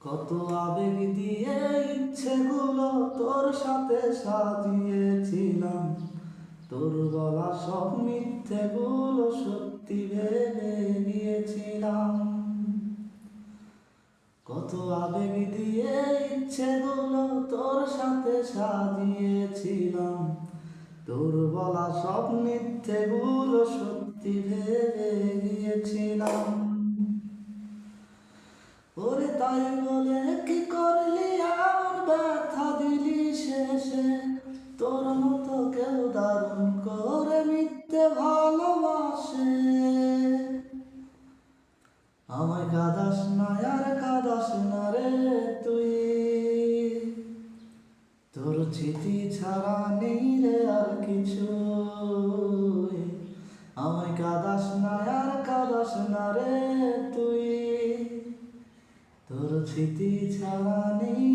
কত আবেগ দিয়ে ইচ্ছেগুলো তোর সাথে সাজিয়েছিলাম, তোর বলা সব মিথ্যেগুলো সত্যি ভেবে নিয়েছিলাম। কত আবেগ দিয়ে ইচ্ছেগুলো তোর সাথে সাজিয়েছিলাম, তোর বলা সব মিথ্যেগুলো সত্যি ভেবে নিয়েছিলাম। ওরে তাই বলে কি করলি এমন ব্যথা দিলি শেষে, তোর মতো কেউ দারুণ করে মিথ্যে ভালোবাসে। আমায় কাঁদাস না আর কাঁদাস না রে তুই, তোর স্মৃতি ছাড়া নেই রে আর কিছু। আমায় কাঁদাস না আর কাঁদাস না রে তুই, তোর স্মৃতি ছাড়া নেই